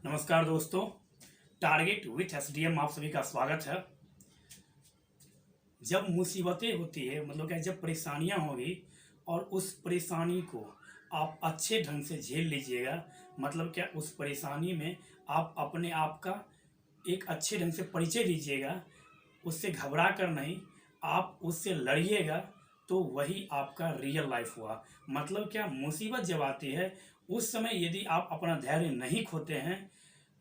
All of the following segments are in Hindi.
नमस्कार दोस्तों, टारगेट विथ एसडीएम आप सभी का स्वागत है। जब मुसीबतें होती है मतलब क्या, जब परेशानियां होगी और उस परेशानी को आप अच्छे ढंग से झेल लीजिएगा। मतलब क्या, उस परेशानी में आप अपने आप का एक अच्छे ढंग से परिचय दीजिएगा, उससे घबरा कर नहीं, आप उससे लड़िएगा, तो वही आपका रियल लाइफ हुआ। मतलब क्या, मुसीबत जब आती है उस समय यदि आप अपना धैर्य नहीं खोते हैं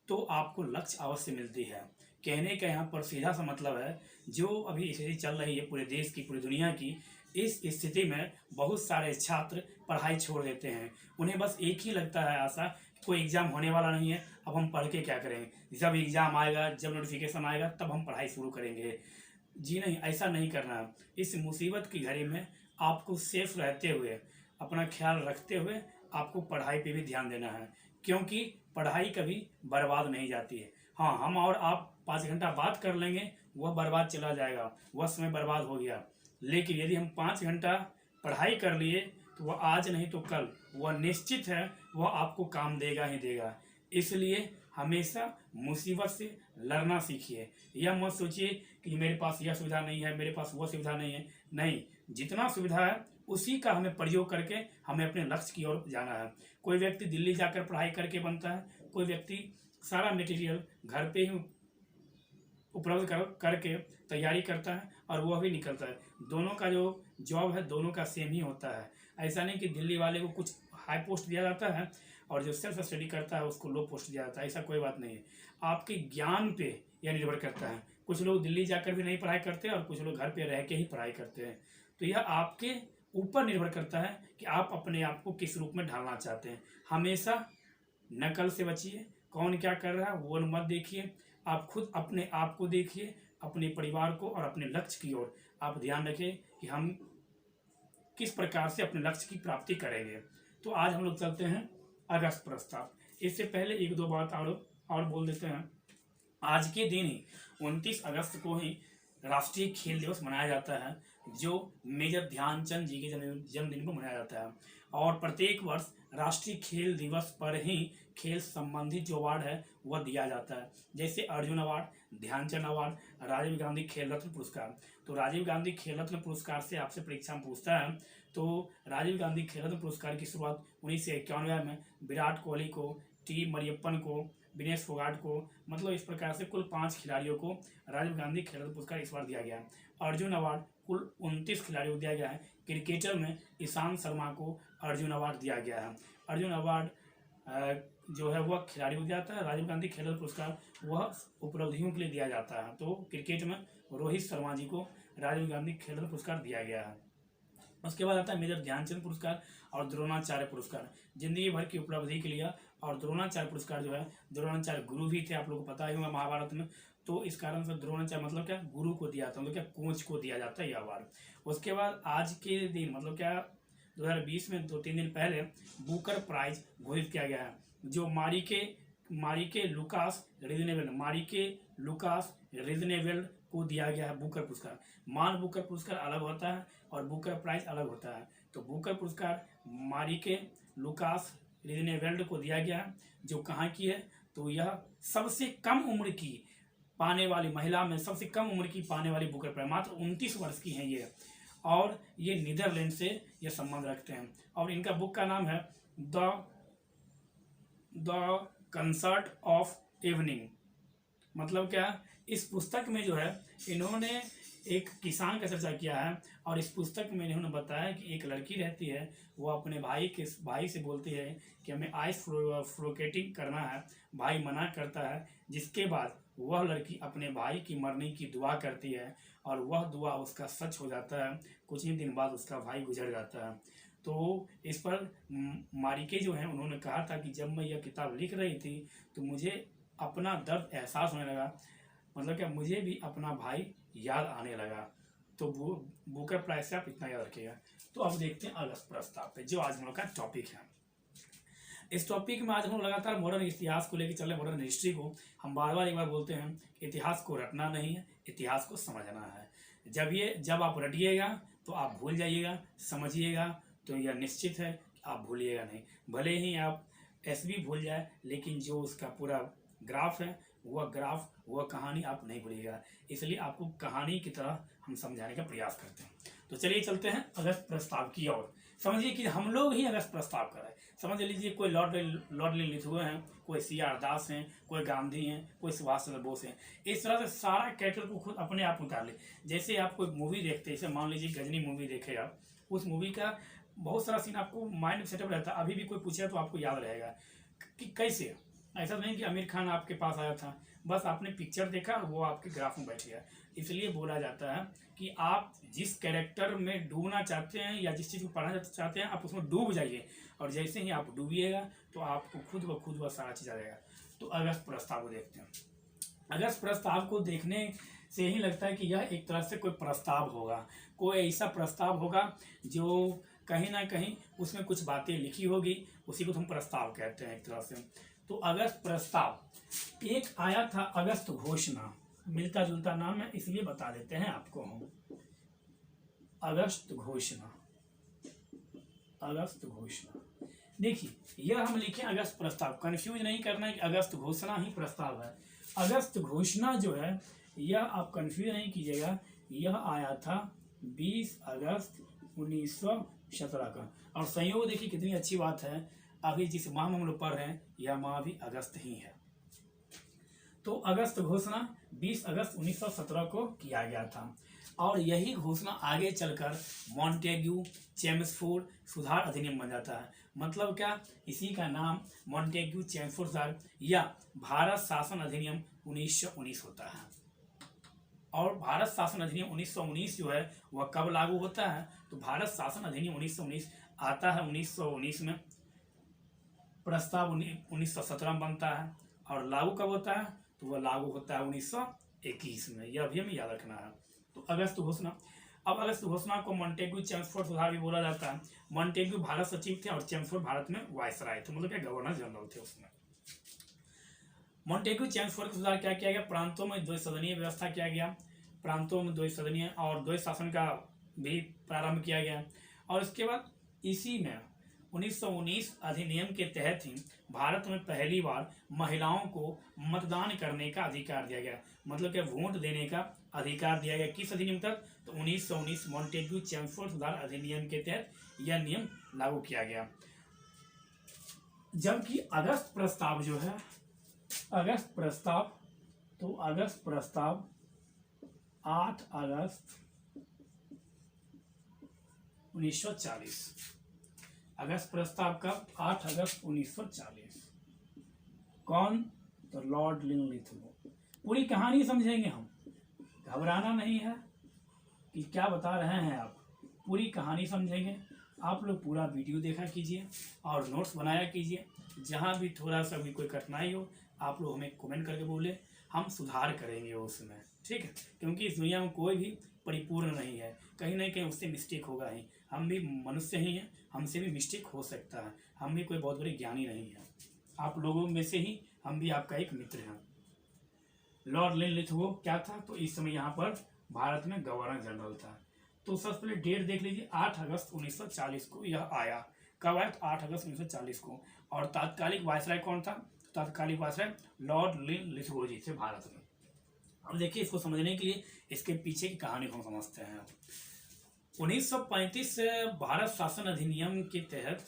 तो आपको लक्ष्य अवश्य मिलती है। कहने का यहाँ पर सीधा सा मतलब है, जो अभी स्थिति चल रही है पूरे देश की, पूरी दुनिया की, इस स्थिति में बहुत सारे छात्र पढ़ाई छोड़ देते हैं। उन्हें बस एक ही लगता है आशा, कोई एग्ज़ाम होने वाला नहीं है, अब हम पढ़ के क्या करेंगे, जब एग्ज़ाम आएगा, जब नोटिफिकेशन आएगा तब हम पढ़ाई शुरू करेंगे। जी नहीं, ऐसा नहीं करना। इस मुसीबत की घड़ी में आपको सेफ रहते हुए, अपना ख्याल रखते हुए आपको पढ़ाई पे भी ध्यान देना है, क्योंकि पढ़ाई कभी बर्बाद नहीं जाती है। हाँ, हम और आप 5 घंटा बात कर लेंगे, वह बर्बाद चला जाएगा, वह समय बर्बाद हो गया। लेकिन यदि हम 5 घंटा पढ़ाई कर लिए तो वह आज नहीं तो कल, वह निश्चित है, वह आपको काम देगा ही देगा। इसलिए हमेशा मुसीबत से लड़ना सीखिए। यह मत सोचिए कि मेरे पास यह सुविधा नहीं है, मेरे पास वह सुविधा नहीं है। नहीं, जितना सुविधा है उसी का हमें प्रयोग करके हमें अपने लक्ष्य की ओर जाना है। कोई व्यक्ति दिल्ली जाकर पढ़ाई करके बनता है, कोई व्यक्ति सारा मटेरियल घर पे ही उपलब्ध करके तैयारी करता है और वह भी निकलता है। दोनों का जो जॉब है दोनों का सेम ही होता है। ऐसा नहीं कि दिल्ली वाले को कुछ हाई पोस्ट दिया जाता है और जो सेल्फ स्टडी करता है उसको लो पोस्ट दिया जाता है। ऐसा कोई बात नहीं है, आपके ज्ञान पे यह निर्भर करता है। कुछ लोग दिल्ली जाकर भी नहीं पढ़ाई करते और कुछ लोग घर पे रह के ही पढ़ाई करते हैं। तो यह आपके ऊपर निर्भर करता है कि आप अपने आप को किस रूप में ढालना चाहते हैं। हमेशा नकल से बचिए, कौन क्या कर रहा है वो मत देखिए, आप खुद अपने आप को देखिए, अपने परिवार को और अपने लक्ष्य की ओर आप ध्यान रखें कि हम किस प्रकार से अपने लक्ष्य की प्राप्ति करेंगे। तो आज हम लोग चलते हैं अगस्त प्रस्ताव। इससे पहले एक दो बात और बोल देते हैं। आज के दिन ही 29 अगस्त को ही राष्ट्रीय खेल दिवस मनाया जाता है, जो मेजर ध्यानचंद जी के जन्मदिन को मनाया जाता है। और प्रत्येक वर्ष राष्ट्रीय खेल दिवस पर ही खेल संबंधित जो अवार्ड है वह दिया जाता है, जैसे अर्जुन अवार्ड, ध्यानचंद अवार्ड, राजीव गांधी खेल रत्न पुरस्कार। तो राजीव गांधी खेल रत्न पुरस्कार से आपसे परीक्षा में पूछता है, तो राजीव गांधी खेल रत्न पुरस्कार की शुरुआत 1991 में विराट कोहली को, टी मरियप्पन को, विनेश फोगाट को, मतलब इस प्रकार से कुल 5 खिलाड़ियों को राजीव गांधी खेल रत्न पुरस्कार इस बार दिया गया है। अर्जुन अवार्ड कुल 29 खिलाड़ियों को दिया गया है। क्रिकेटर में ईशांत शर्मा को अर्जुन अवार्ड दिया गया है। अर्जुन अवार्ड जो है वह खिलाड़ी को दिया जाता है। राजीव गांधी खेल रत्न पुरस्कार वह उपलब्धियों के लिए दिया जाता है। तो क्रिकेट में रोहित शर्मा जी को राजीव गांधी खेल रत्न पुरस्कार दिया गया है। उसके बाद आता है मेजर ध्यानचंद पुरस्कार और द्रोणाचार्य पुरस्कार, जिंदगी भर की उपलब्धि के लिए। और द्रोणाचार्य पुरस्कार जो है, द्रोणाचार्य गुरु भी थे, आप लोगों को पता ही होगा महाभारत में। तो इस कारण से द्रोणाचार्य मतलब क्या, गुरु को दिया जाता है, मतलब क्या, कोच को दिया जाता है यह अवार्ड। उसके बाद आज के दिन मतलब क्या, 2020 में 2-3 दिन पहले बुकर प्राइज घोषित किया गया है, जो मारी के लुकास रिजनेवेल्ड को दिया गया है बुकर पुरस्कार। मान बुकर पुरस्कार अलग होता है और बुकर प्राइज अलग होता है। तो बुकर पुरस्कार मारी के लुकास रिजनेवेल्ड को दिया गया है, जो कहाँ की है, तो यह सबसे कम उम्र की पाने वाली महिला में सबसे कम उम्र की पाने वाली बुकर प्राइज, मात्र 29 वर्ष की हैं ये, और ये नीदरलैंड से ये संबंध रखते हैं। और इनका बुक का नाम है द कंसर्ट ऑफ इवनिंग। मतलब क्या, इस पुस्तक में जो है इन्होंने एक किसान का चर्चा किया है, और इस पुस्तक में इन्होंने बताया कि एक लड़की रहती है, वो अपने भाई से बोलती है कि हमें आइस फ्लोकेटिंग करना है। भाई मना करता है, जिसके बाद वह लड़की अपने भाई की मरने की दुआ करती है और वह दुआ उसका सच हो जाता है। कुछ ही दिन बाद उसका भाई गुजर जाता है। तो इस पर मारिके जो है उन्होंने कहा था कि जब मैं यह किताब लिख रही थी तो मुझे अपना दर्द एहसास होने लगा, मतलब क्या, मुझे भी अपना भाई याद आने लगा। तो वो बुकर प्राइज से आप इतना याद रखिएगा। तो अब देखते हैं अगस्त प्रस्ताव पे, जो आज हम लोग का टॉपिक है। इस टॉपिक में आज हम लगातार मॉडर्न इतिहास को लेकर चल रहे, मॉडर्न हिस्ट्री को। हम बार बार एक बार बोलते हैं, इतिहास को रटना नहीं है, इतिहास को समझना है। जब आप रटिएगा तो आप भूल जाइएगा, समझिएगा तो यह निश्चित है कि आप भूलिएगा नहीं। भले ही आप SB भूल जाए, लेकिन जो उसका पूरा ग्राफ है वह कहानी आप नहीं भूलिएगा। इसलिए आपको कहानी की तरह हम समझाने का प्रयास करते हैं। तो चलिए चलते हैं अगस्त प्रस्ताव की ओर। समझिए कि हम लोग ही अगस्त प्रस्ताव कर रहे हैं। समझ लीजिए कोई लॉर्ड लिथुओ हैं, कोई CR दास हैं, कोई गांधी हैं, कोई सुभाष चंद्र बोस हैं। इस तरह से सारा कैरेक्टर को खुद अपने आप उतार ले। जैसे आप कोई मूवी देखते हैं, जैसे मान लीजिए गजनी मूवी देखे आप, उस मूवी का बहुत सारा सीन आपको माइंड में सेटअप रहता है। अभी भी कोई पूछे तो आपको याद रहेगा कि कैसे। ऐसा नहीं कि आमिर खान आपके पास आया था, बस आपने पिक्चर देखा और वो आपके ग्राफ में बैठ गया। इसलिए बोला जाता है कि आप जिस कैरेक्टर में डूबना चाहते हैं या जिस चीज़ को पढ़ना चाहते हैं, आप उसमें डूब जाइए, और जैसे ही आप डूबिएगा तो आपको खुद ब खुद वह सारा चीज़ आ जाएगा। तो अगस्त प्रस्ताव को देखते हैं। अगस्त प्रस्ताव को देखने से ही लगता है कि यह एक तरह से कोई प्रस्ताव होगा, कोई ऐसा प्रस्ताव होगा जो कहीं ना कहीं उसमें कुछ बातें लिखी होगी, उसी को हम प्रस्ताव कहते हैं एक तरह से। तो अगस्त प्रस्ताव एक आया था, अगस्त घोषणा, मिलता जुलता नाम है इसलिए बता देते हैं आपको हम। अगस्त घोषणा, अगस्त घोषणा। देखिए यह हम लिखे अगस्त प्रस्ताव, कंफ्यूज नहीं करना है कि अगस्त घोषणा ही प्रस्ताव है। अगस्त घोषणा जो है यह आप कंफ्यूज नहीं कीजिएगा, यह आया था 20 अगस्त 1917 का। और संयोग देखिए कितनी अच्छी बात है, अभी जिस माह में हम लोग पढ़ रहे हैं यह माह भी अगस्त ही है। तो अगस्त घोषणा 20 अगस्त 1917 को किया गया था, और यही घोषणा आगे चलकर मॉन्टेग्यू चेम्सफोर्ड सुधार अधिनियम बन जाता है। मतलब क्या, इसी का नाम मॉन्टेग्यू चेम्सफोर्ड सुधार या भारत शासन अधिनियम 1919 होता है। और भारत शासन अधिनियम 1919 जो है वह कब लागू होता है, तो भारत शासन अधिनियम 1919 आता है 1919 में, प्रस्ताव 1917 में बनता है, और लागू कब होता है, तो वह लागू होता है 1921 में। यह भी हमें याद रखना है। तो अगस्त घोषणा, अब अगस्त घोषणा को मॉन्टेग्यू चेम्सफोर्ड सुधार भी बोला जाता है। मॉन्टेग्यू भारत सचिव थे और चेम्सफोर्ड भारत में वायसराय थे, मतलब क्या गवर्नर जनरल थे उसमें। मॉन्टेग्यू चेम्सफोर्ड सुधार क्या किया गया, प्रांतों में द्विसदनीय व्यवस्था किया गया, प्रांतों में द्विसदनीय और द्वैध शासन का भी प्रारंभ किया गया। और इसके बाद इसी में 1919 अधिनियम के तहत ही भारत में पहली बार महिलाओं को मतदान करने का अधिकार दिया गया, मतलब क्या वोट देने का अधिकार दिया गया। किस अधिनियम तक, तो 1919 मॉन्टेग्यू चेम्सफोर्ड सुधार अधिनियम के तहत यह नियम लागू किया गया। जबकि अगस्त प्रस्ताव जो है, अगस्त प्रस्ताव, तो अगस्त प्रस्ताव 8 अगस्त 1940, अगस्त प्रस्ताव का 8 अगस्त 1940। कौन, तो लॉर्ड लिथुओ। पूरी कहानी समझेंगे हम, घबराना नहीं है कि क्या बता रहे हैं आप, पूरी कहानी समझेंगे। आप लोग पूरा वीडियो देखा कीजिए और नोट्स बनाया कीजिए। जहाँ भी थोड़ा सा भी कोई कठिनाई हो आप लोग हमें कमेंट करके बोले, हम सुधार करेंगे उसमें, ठीक है। क्योंकि इस दुनिया में कोई भी परिपूर्ण नहीं है, कहीं ना कहीं उससे मिस्टेक होगा ही। हम भी मनुष्य ही हैं, हमसे भी मिस्टेक हो सकता है, हम भी कोई बहुत बड़े ज्ञानी नहीं है। आप लोगों में से ही हम भी आपका एक मित्र हैं। लॉर्ड लिथुओ क्या था, तो इस समय यहाँ पर भारत में गवर्नर जनरल था। तो सबसे पहले डेट देख लीजिए, 8 अगस्त 1940 को यह आया। कब आया, 8 अगस्त 1940 को। और तात्कालिक वायसराय कौन था, तात्कालिक वायसराय लॉर्ड लिथुओ जी थे भारत में। अब देखिए इसको समझने के लिए इसके पीछे की कहानी को हम समझते हैं। 1935 से भारत शासन अधिनियम के तहत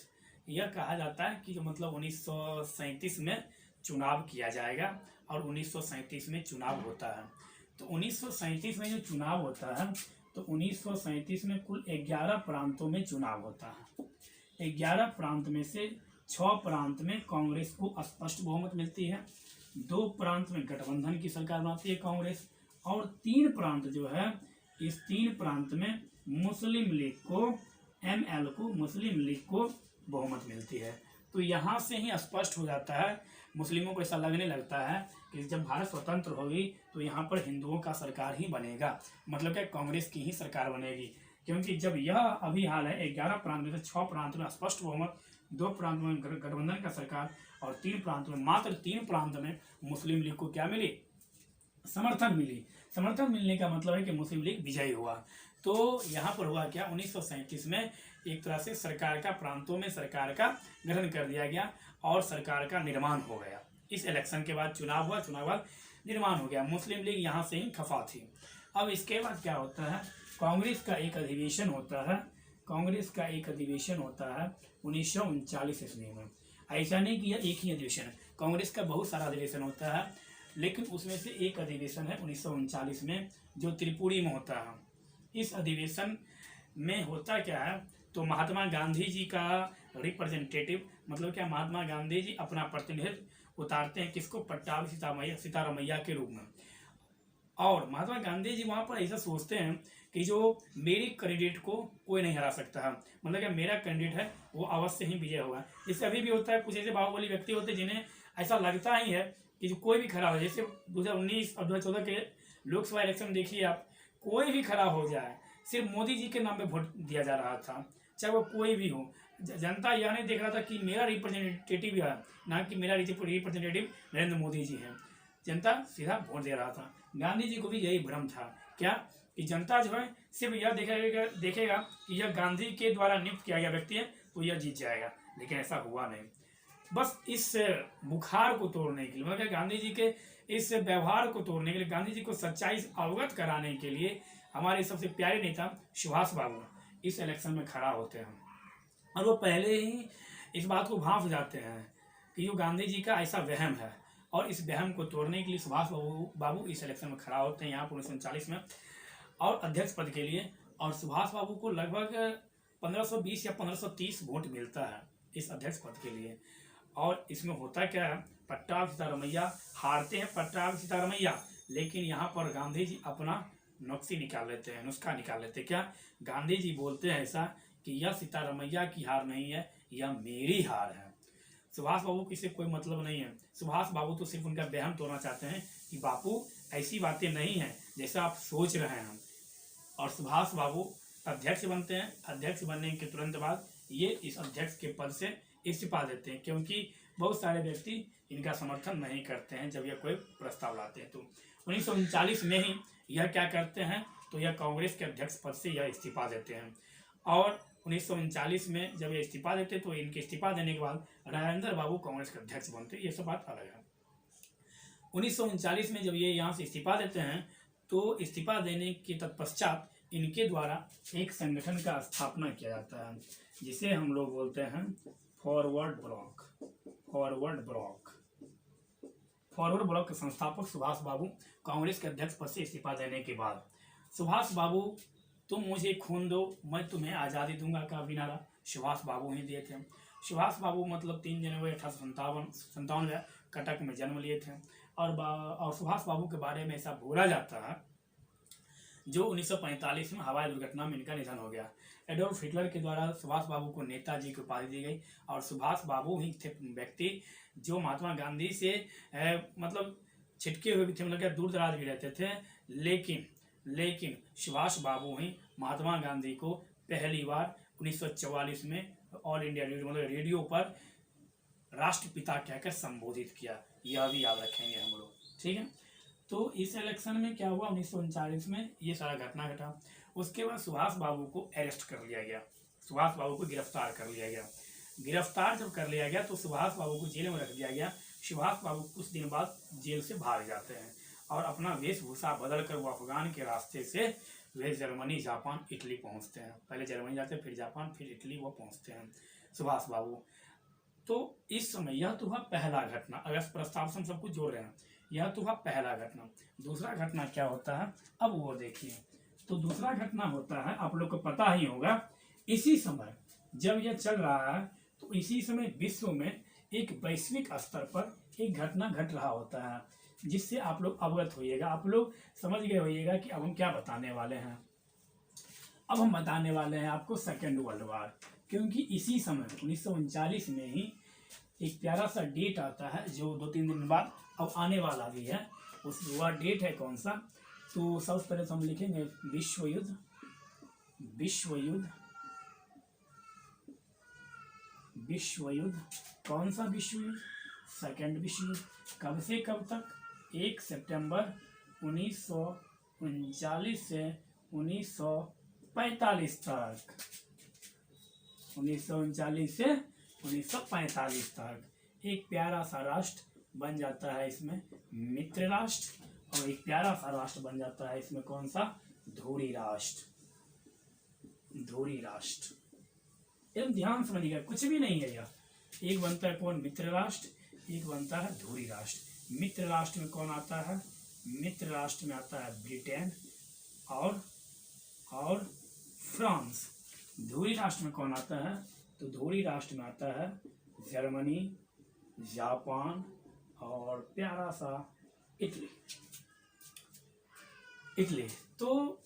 यह कहा जाता है कि जो मतलब 1937 में चुनाव किया जाएगा, और 1937 में चुनाव होता है। तो 1937 में जो चुनाव होता है, तो 1937 में कुल 11 प्रांतों में चुनाव होता है। 11 प्रांत में से 6 प्रांत में कांग्रेस को स्पष्ट बहुमत मिलती है, 2 प्रांत में गठबंधन की सरकार बनाती है कांग्रेस, और 3 प्रांत जो है, इस 3 प्रांत में मुस्लिम लीग को, ML को, मुस्लिम लीग को बहुमत मिलती है। तो यहाँ से ही स्पष्ट हो जाता है, मुस्लिमों को ऐसा लगने लगता है कि जब भारत स्वतंत्र होगी तो यहाँ पर हिंदुओं का सरकार ही बनेगा, मतलब क्या कांग्रेस की ही सरकार बनेगी। क्योंकि जब यह अभी हाल है, 11 प्रांत में से 6 प्रांत में स्पष्ट बहुमत, 2 प्रांत में गठबंधन का सरकार, और 3 प्रांत में, मात्र 3 प्रांत में मुस्लिम लीग को क्या मिली, समर्थन मिली। समर्थन मिलने का मतलब है कि मुस्लिम लीग विजयी हुआ। तो यहाँ पर हुआ क्या, 1937 में एक तरह से सरकार का, प्रांतों में सरकार का गठन कर दिया गया, और सरकार का निर्माण हो गया। इस इलेक्शन के बाद चुनाव हुआ, चुनाव बाद निर्माण हो गया। मुस्लिम लीग यहाँ से ही खफा थी। अब इसके बाद क्या होता है, कांग्रेस का एक अधिवेशन होता है, कांग्रेस का एक अधिवेशन होता है 1939 ईस्वी में। ऐसा नहीं कि यह एक ही अधिवेशन है, कांग्रेस का बहुत सारा अधिवेशन होता है, लेकिन उसमें से एक अधिवेशन है 1939 में जो त्रिपुरी में होता है। इस अधिवेशन में होता क्या है, तो महात्मा गांधी जी का रिप्रेजेंटेटिव, मतलब क्या, महात्मा गांधी जी अपना प्रतिनिधित्व उतारते हैं किसको, पट्टाभी सीतारामैया के रूप में। और महात्मा गांधी जी वहाँ पर ऐसा सोचते हैं कि जो मेरी कैंडिडेट को कोई नहीं हरा सकता है, मतलब क्या मेरा कैंडिडेट है वो अवश्य ही विजय होगा। इससे अभी भी होता है, कुछ ऐसे बाहुबली व्यक्ति होते हैं जिन्हें ऐसा लगता ही है कि जो कोई भी खड़ा हो, जैसे 2019 और 2014 के लोकसभा इलेक्शन देखिए आप, कोई भी खड़ा हो जाए, सिर्फ मोदी जी के नाम पे वोट दिया जा रहा था, चाहे वो कोई भी हो। जनता यह नहीं देख रहा था कि मेरा रिप्रेजेंटेटिव है, ना कि मेरा रिप्रेजेंटेटिव नरेंद्र मोदी जी है। जनता सीधा वोट दे रहा था। गांधी जी को भी यही भ्रम था, क्या, कि जनता जो है सिर्फ यह देखेगा कि यह गांधी के द्वारा नियुक्त किया गया व्यक्ति है तो यह जीत जाएगा, लेकिन ऐसा हुआ नहीं। बस इस बुखार को तोड़ने के लिए, मतलब गांधी जी के इस व्यवहार को तोड़ने के लिए, गांधी जी को सच्चाई से अवगत कराने के लिए हमारे सबसे प्यारे नेता सुभाष बाबू इस इलेक्शन में खड़ा होते हैं। और वो पहले ही इस बात को भांप जाते हैं कि जो गांधी जी का ऐसा वहम है, और इस वहम को तोड़ने के लिए सुभाष बाबू इस इलेक्शन में खड़ा होते हैं यहाँ पर 1939 में, और अध्यक्ष पद के लिए। और सुभाष बाबू को लगभग 1520 या 1530 वोट मिलता है इस अध्यक्ष पद के लिए। और इसमें होता क्या है, पट्टाभी सीतारामैया हारते हैं, पट्टाभी सीतारामैया, लेकिन यहाँ पर गांधी जी अपना नुस्खा निकाल लेते हैं। क्या, गांधी जी बोलते हैं ऐसा कि यह सीतारामैया की हार नहीं है, यह मेरी हार है। सुभाष बाबू की सिर्फ कोई मतलब नहीं है, सुभाष बाबू तो सिर्फ उनका वहम तोड़ना चाहते हैं कि बापू ऐसी बातें नहीं हैं जैसा आप सोच रहे हैं। और सुभाष बाबू अध्यक्ष बनते हैं। अध्यक्ष बनने के तुरंत बाद ये इस अध्यक्ष के पद से इस्तीफा देते हैं, क्योंकि बहुत सारे व्यक्ति इनका समर्थन नहीं करते हैं जब यह कोई प्रस्ताव लाते हैं। तो 1939 में ही यह क्या करते हैं, तो यह कांग्रेस के अध्यक्ष पद से यह इस्तीफा देते हैं। और 1939 में जब ये इस्तीफा देते तो इनके इस्तीफा देने के बाद राजेंद्र बाबू कांग्रेस के अध्यक्ष बनते, ये सब बात अलग है। 1939 में जब ये यहाँ से इस्तीफा देते हैं तो इस्तीफा देने के तत्पश्चात इनके द्वारा एक संगठन का स्थापना किया जाता है, जिसे हम लोग बोलते हैं फॉरवर्ड ब्लॉक। फॉरवर्ड ब्लॉक के संस्थापक सुभाष बाबू कांग्रेस के अध्यक्ष पद से इस्तीफा देने के बाद, सुभाष बाबू तुम मुझे खून दो मैं तुम्हें आज़ादी दूंगा का भी नारा सुभाष बाबू ही दिए थे। सुभाष बाबू मतलब 3 जनवरी 1857 में कटक में जन्म लिए थे। और सुभाष बाबू के बारे में ऐसा बोला जाता है जो 1945 में हवाई दुर्घटना में इनका निधन हो गया। एडोल्फ हिटलर के द्वारा सुभाष बाबू को नेताजी की उपाधि दी गई, और सुभाष बाबू ही थे व्यक्ति जो महात्मा गांधी से मतलब छिटके हुए भी थे, मतलब क्या दूर दराज भी रहते थे, लेकिन सुभाष बाबू ही महात्मा गांधी को पहली बार 1944 में ऑल इंडिया रेडियो, मतलब रेडियो पर राष्ट्रपिता कहकर संबोधित किया। यह भी याद रखेंगे हम लोग, ठीक है। तो इस इलेक्शन में क्या हुआ, 1939 में ये सारा घटना घटा। उसके बाद सुभाष बाबू को अरेस्ट कर लिया गया, सुभाष बाबू को गिरफ्तार कर लिया गया। गिरफ्तार जब कर लिया गया तो सुभाष बाबू को जेल में रख दिया गया। सुभाष बाबू कुछ दिन बाद जेल से भाग जाते हैं और अपना वेशभूषा बदल कर वो अफगान के रास्ते से वे जर्मनी, जापान, इटली पहुंचते हैं। पहले जर्मनी जाते हैं, फिर जापान, फिर इटली वो पहुंचते हैं सुभाष बाबू। तो इस समय यह तो हुआ पहला घटना, अगस्त प्रस्ताव से हम सब कुछ जोड़ रहे हैं, यह तो हुआ पहला घटना। दूसरा घटना क्या होता है अब वो देखिए। तो दूसरा घटना होता है, आप लोग को पता ही होगा, इसी समय जब यह चल रहा है तो इसी समय विश्व में एक वैश्विक स्तर पर एक घटना घट रहा होता है, जिससे आप लोग अवगत होइएगा, आप लोग समझ गए होइएगा कि अब हम क्या बताने वाले हैं। अब हम बताने वाले हैं आपको सेकेंड वर्ल्ड वार, क्योंकि इसी समय 1939 में ही एक प्यारा सा डेट आता है जो 2-3 दिन बाद अब आने वाला भी है। उस वह डेट है कौन सा, तो सबसे पहले तो हम लिखेंगे विश्व युद्ध कौन सा विश्व युद्ध, सेकेंड विश्व युद्ध। कब से कब तक, 1 सितंबर 1939 से 1945 तक, 1939 से 1945 तक एक प्यारा सा राष्ट्र बन जाता है इसमें मित्र राष्ट्र, और एक प्यारा सा राष्ट्र बन जाता है इसमें कौन सा, धुरी राष्ट्र। धुरी राष्ट्र एकदम ध्यान समझिएगा, कुछ भी नहीं है यह। एक बनता है कौन, मित्र राष्ट्र, एक बनता है धुरी राष्ट्र। मित्र राष्ट्र में कौन आता है, मित्र राष्ट्र में आता है ब्रिटेन और फ्रांस। धुरी राष्ट्र में कौन आता है, तो धुरी राष्ट्र में आता है जर्मनी, जापान और प्यारा सा इटली। इटली तो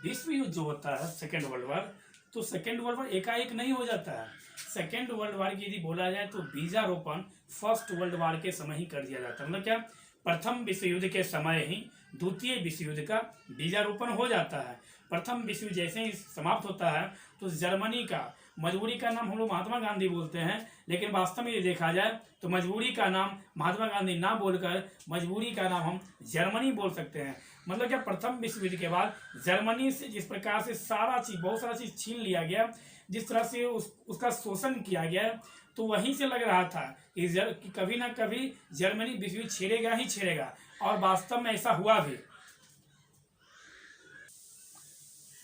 विश्व युद्ध जो होता है सेकेंड वर्ल्ड वॉर, तो सेकेंड वर्ल्ड वॉर एकाएक नहीं हो जाता है। सेकेंड वर्ल्ड वॉर की यदि बोला जाए तो बीजारोपण फर्स्ट वर्ल्ड वॉर के समय ही कर दिया जाता है। मतलब क्या, प्रथम विश्व युद्ध के समय ही द्वितीय विश्व युद्ध का बीजारोपण हो जाता है। प्रथम विश्व युद्ध जैसे ही समाप्त होता है तो जर्मनी का, मजबूरी का नाम हम लोग महात्मा गांधी बोलते हैं, लेकिन वास्तव में ये देखा जाए तो मजबूरी का नाम महात्मा गांधी ना बोलकर मजबूरी का नाम हम जर्मनी बोल सकते हैं। मतलब क्या, प्रथम विश्व युद्ध के बाद जर्मनी से जिस प्रकार से सारा चीज, बहुत सारा चीज छीन लिया गया, जिस तरह से उसका शोषण किया गया, तो वहीं से लग रहा था कि कभी ना कभी जर्मनी विश्व युद्ध छेड़ेगा ही छेड़ेगा, और वास्तव में ऐसा हुआ भी।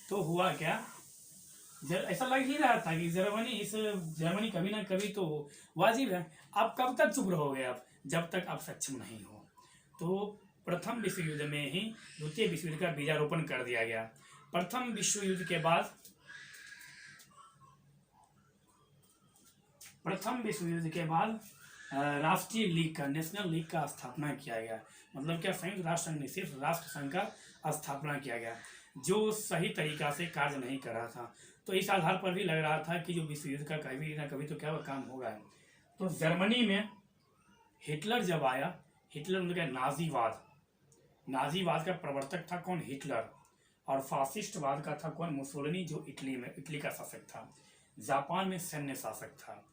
तो हुआ क्या, ऐसा लग ही रहा था कि जर्मनी कभी ना कभी तो वाजिब है। आप कब तक चुप रहोगे, आप जब तक आप सक्षम नहीं हो। तो प्रथम विश्व युद्ध में ही द्वितीय विश्व युद्ध का बीजारोपण कर दिया गया। प्रथम विश्व युद्ध के बाद राष्ट्रीय लीग का, नेशनल लीग का स्थापना किया गया। मतलब क्या, संयुक्त राष्ट्र संघ, सिर्फ राष्ट्र संघ का स्थापना किया गया, जो सही तरीका से कार्य नहीं कर रहा था। तो इस आधार पर भी लग रहा था कि जो विश्व युद्ध का कभी ना कभी तो क्या वो काम होगा। तो जर्मनी में हिटलर जब आया, हिटलर मतलब क्या, नाजीवाद का प्रवर्तक था कौन, हिटलर, और फासिस्टवाद का था कौन, मुसोलिनी, जो इटली का शासक था। जापान में सैन्य शासक था।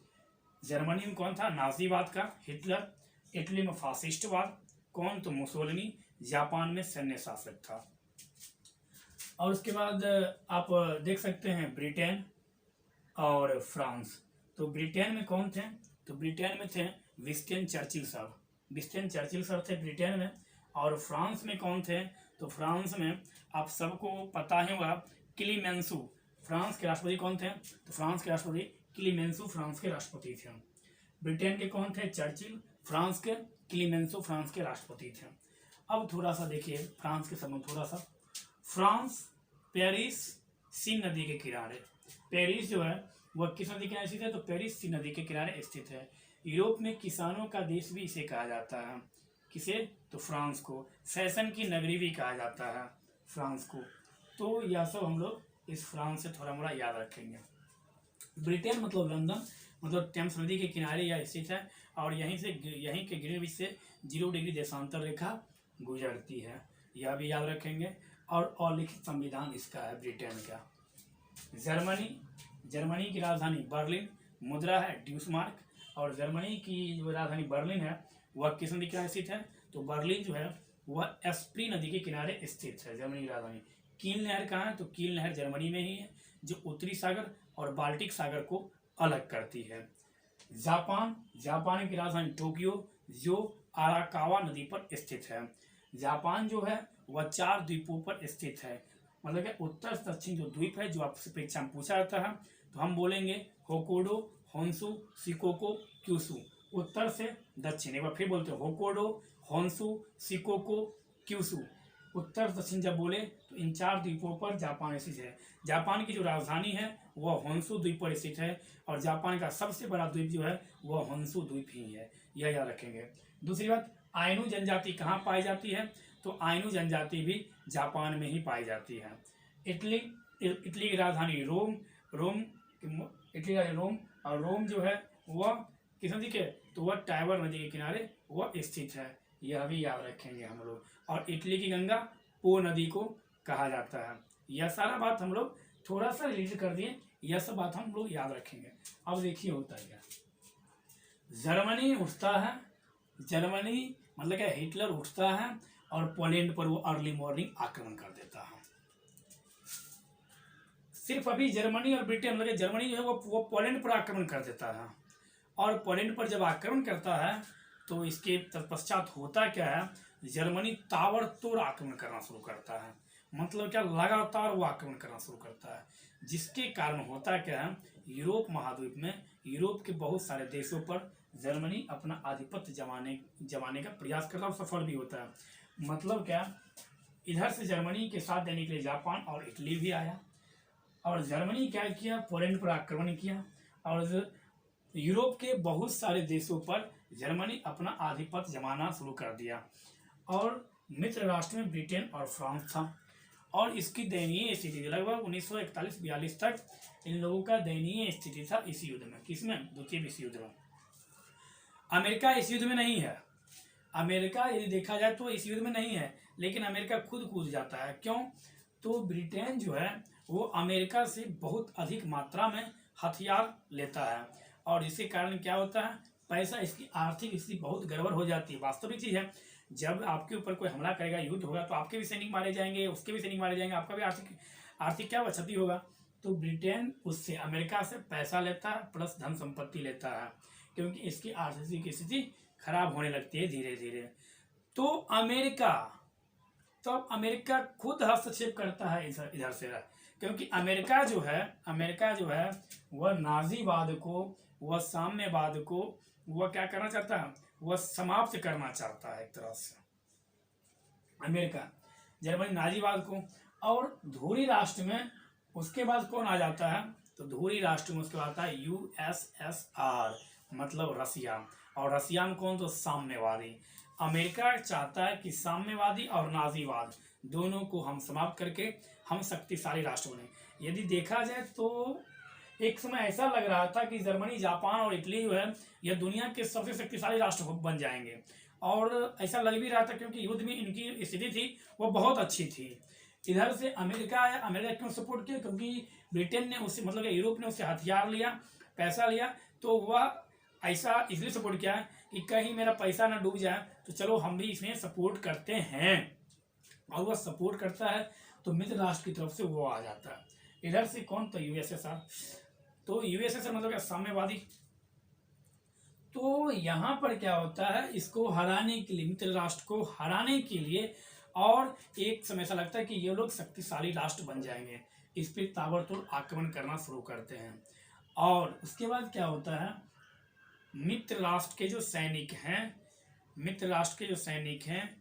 जर्मनी में कौन था, नाजीवाद का हिटलर, इटली में फासिस्टवाद कौन, तो मुसोलिनी, जापान में सैन्य शासक था। और उसके बाद आप देख सकते हैं ब्रिटेन और फ्रांस। तो ब्रिटेन में कौन थे, तो ब्रिटेन में थे विंस्टन चर्चिल साहब। विंस्टन चर्चिल साहब थे ब्रिटेन में। और फ्रांस में कौन थे, तो फ्रांस में आप सबको पता ही होगा क्लीमेंसु। फ्रांस के राष्ट्रपति कौन थे, तो फ्रांस के राष्ट्रपति क्लीमेंसु फ्रांस के राष्ट्रपति थे। ब्रिटेन के कौन थे, चर्चिल, फ्रांस के क्लीमेंसु फ्रांस के राष्ट्रपति थे। अब थोड़ा सा देखिए फ्रांस के संबंध, थोड़ा सा। फ्रांस पेरिस सीन नदी के किनारे, पेरिस जो है वह किस नदी के किनारे स्थित है, तो पेरिस सीन नदी के किनारे स्थित है। यूरोप में किसानों का देश भी इसे कहा जाता है। किसे, तो फ्रांस को। फैशन की नगरी भी कहा जाता है फ्रांस को। तो यह सब हम लोग इस फ्रांस से थोड़ा मोड़ा याद रखेंगे। ब्रिटेन मतलब लंदन, मतलब टेम्स नदी के किनारे यह स्थित है, और यहीं के ग्रीनविच से 0 डिग्री देशांतर रेखा गुजरती है, यह भी याद रखेंगे। और अलिखित संविधान इसका है ब्रिटेन का। जर्मनी की राजधानी बर्लिन, मुद्रा है ड्यूसमार्क, और जर्मनी की जो राजधानी बर्लिन है वह किस नदी के किनारे स्थित है, तो बर्लिन जो है वह एस्प्री नदी के किनारे स्थित है, जर्मनी की राजधानी। कील नहर कहाँ है, तो कील नहर जर्मनी में ही है, जो उत्तरी सागर और बाल्टिक सागर को अलग करती है। जापान की राजधानी टोक्यो, जो अराकावा नदी पर स्थित है। जापान जो है वह 4 द्वीपों पर स्थित है। मतलब कि उत्तर दक्षिण जो द्वीप है, जो आपसे परीक्षा में पूछा जाता है, तो हम बोलेंगे होकोडो, होन्सु, शिकोको, क्यूसु। उत्तर से दक्षिण, एक बार फिर बोलते हैं होकोडो, होन्सु, शिकोको, क्यूसु। उत्तर दक्षिण जब बोले तो इन 4 द्वीपों पर जापान स्थित है। जापान की जो राजधानी है वह होन्सु द्वीप पर स्थित है, और जापान का सबसे बड़ा द्वीप जो है वह होन्सु द्वीप ही है, यह याद रखेंगे। दूसरी बात, आइनू जनजाति कहाँ पाई जाती है, तो आइनू जनजाति भी जापान में ही पाई जाती है। इटली की राजधानी रोम, इटली का रोम, और रोम जो है वह किस नदी के, तो वह टाइबर नदी के किनारे वह स्थित है, यह भी याद रखेंगे हम लोग। और इटली की गंगा पो नदी को कहा जाता है। यह सारा बात हम लोग थोड़ा सा रिलेट कर दिए, यह सब बात हम लोग याद रखेंगे। अब देखिए होता है क्या, जर्मनी उठता है, जर्मनी मतलब क्या, हिटलर उठता है और पोलैंड पर वो अर्ली मॉर्निंग आक्रमण कर देता है। सिर्फ अभी जर्मनी और ब्रिटेन, मतलब जर्मनी जो है वो पोलैंड पर आक्रमण कर देता है, और पोलैंड पर जब आक्रमण करता है तो इसके तत्पश्चात होता क्या है, जर्मनी ताबड़तोड़ आक्रमण करना शुरू करता है। मतलब क्या, लगातार वो आक्रमण करना शुरू करता है, जिसके कारण होता क्या है, यूरोप महाद्वीप में यूरोप के बहुत सारे देशों पर जर्मनी अपना आधिपत्य जमाने का प्रयास करता है और सफल भी होता है। मतलब क्या, इधर से जर्मनी के साथ देने के लिए जापान और इटली भी आया, और जर्मनी क्या किया, पोलैंड पर आक्रमण किया, और यूरोप के बहुत सारे देशों पर जर्मनी अपना आधिपत्य जमाना शुरू कर दिया। और मित्र राष्ट्र में ब्रिटेन और फ्रांस था, और इसकी दयनीय स्थिति थी। लगभग 1941-42 तक इन लोगों का दयनीय स्थिति था इस युद्ध में। किसमें? द्वितीय विश्व युद्ध में। अमेरिका इस युद्ध में नहीं है। अमेरिका यदि देखा जाए तो इस युद्ध में नहीं है, लेकिन अमेरिका खुद कूद जाता है। क्यों? तो ब्रिटेन जो है वो अमेरिका से बहुत अधिक मात्रा में हथियार लेता है, और इसके कारण क्या होता है, पैसा, इसकी आर्थिक स्थिति बहुत गड़बड़ हो जाती है। वास्तविक चीज़ है, जब आपके ऊपर कोई हमला करेगा, युद्ध होगा, तो आपके भी सैनिक मारे जाएंगे, उसके भी सैनिक मारे जाएंगे, आपका भी आर्थिक क्या क्षति होगा। तो ब्रिटेन उससे, अमेरिका से पैसा लेता है प्लस धन संपत्ति लेता है, क्योंकि इसकी आर्थिक स्थिति खराब होने लगती है धीरे धीरे। तो अमेरिका खुद हस्तक्षेप करता है इधर से, क्योंकि अमेरिका जो है वह नाजीवाद को, वह साम्यवाद को, वह क्या करना चाहता है, वह समाप्त करना चाहता है एक तरह से अमेरिका, जर्मनी नाजीवाद को। और धुरी राष्ट्र में उसके बाद कौन आ जाता है, तो धुरी राष्ट्र में उसके बाद आता है यूएसएसआर, मतलब रसिया, और रसिया में कौन, तो साम्यवादी। अमेरिका चाहता है कि साम्यवादी और नाजीवाद दोनों को हम समाप्त करके हम शक्तिशाली राष्ट्र बने। यदि देखा जाए तो एक समय ऐसा लग रहा था कि जर्मनी, जापान और इटली जो है यह दुनिया के सबसे शक्तिशाली राष्ट्र बन जाएंगे, और ऐसा लग भी रहा था क्योंकि युद्ध में इनकी स्थिति थी वो बहुत अच्छी थी। इधर से अमेरिका आया। अमेरिका क्यों सपोर्ट किया? क्योंकि ब्रिटेन ने उससे, मतलब यूरोप ने उससे हथियार लिया, पैसा लिया, तो वह ऐसा इसलिए सपोर्ट किया कि कहीं मेरा पैसा ना डूब जाए, तो चलो हम भी इसमें सपोर्ट करते हैं। और वह सपोर्ट करता है तो मित्र राष्ट्र की तरफ से वो आ जाता है। इधर से कौन, तो यूएसएसआर। तो यूएसएसआर मतलब क्या, साम्यवादी। तो यहाँ पर क्या होता है, इसको हराने के लिए, मित्र राष्ट्र को हराने के लिए, और एक समय ऐसा लगता है कि ये लोग शक्तिशाली राष्ट्र बन जाएंगे, इस पर ताबड़तोड़ आक्रमण करना शुरू करते हैं। और उसके बाद क्या होता है, मित्र राष्ट्र के जो सैनिक हैं,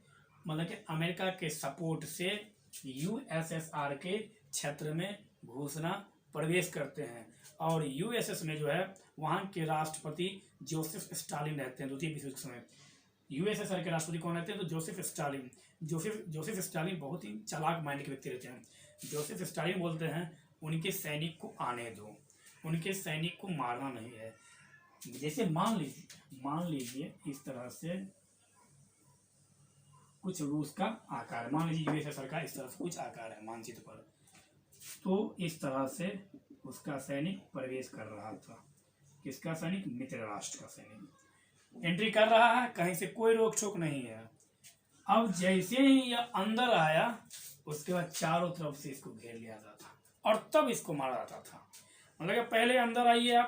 मतलब कि अमेरिका के सपोर्ट से यूएसएसआर के क्षेत्र में घुसना, प्रवेश करते हैं। और यूएसएस में जो है वहाँ के राष्ट्रपति जोसेफ स्टालिन रहते हैं। द्वितीय विश्व युद्ध के समय यूएसएसआर के राष्ट्रपति कौन रहते हैं, तो जोसेफ स्टालिन। जोसेफ स्टालिन बहुत ही चालाक माइंड के व्यक्ति रहते हैं। जोसेफ स्टालिन बोलते हैं उनके सैनिक को आने दो, उनके सैनिक को मारना नहीं है। जैसे मान लीजिए इस तरह से कुछ रूस का आकार, मान लीजिए यूएसएसआर का इस तरह से कुछ आकार है मानचित्र पर, तो इस तरह से उसका सैनिक प्रवेश कर रहा था। किसका सैनिक? मित्र राष्ट्र का सैनिक एंट्री कर रहा है, कहीं से कोई रोक टोक नहीं है। अब जैसे ही यह अंदर आया, उसके बाद चारों तरफ से इसको घेर लिया जाता था और तब इसको मारा जाता था। मतलब पहले अंदर आइए,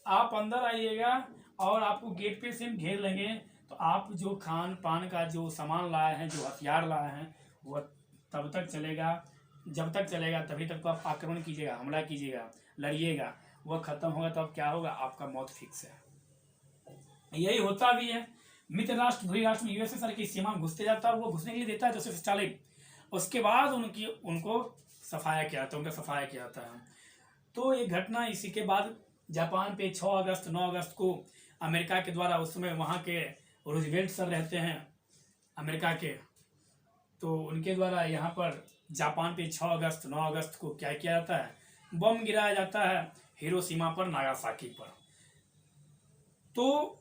आप अंदर आइएगा और आपको गेट पे से घेर लेंगे, तो आप जो खान पान का जो सामान लाए हैं, जो हथियार लाए हैं, वह तब तक चलेगा, जब तक चलेगा तभी तक तो आप आक्रमण कीजिएगा, हमला कीजिएगा, लड़िएगा। वह खत्म होगा तो अब क्या होगा, आपका मौत फिक्स है। यही होता भी है। मित्र राष्ट्र, धुरी राष्ट्र में यूएसएसआर की सीमा में घुसते जाता है, और वो घुसने के लिए देता है जोसेफ स्टालिन। उसके बाद उनको सफाया किया जाता है, उनका सफाया किया जाता है। तो ये घटना, इसी के बाद जापान पे 9 अगस्त को अमेरिका के द्वारा, उस समय वहाँ के रूजवेल्ट सर रहते हैं अमेरिका के, तो उनके द्वारा यहाँ पर जापान पे 9 अगस्त को क्या किया जाता है, बम गिराया जाता है हिरोशिमा पर, नागासाकी पर। तो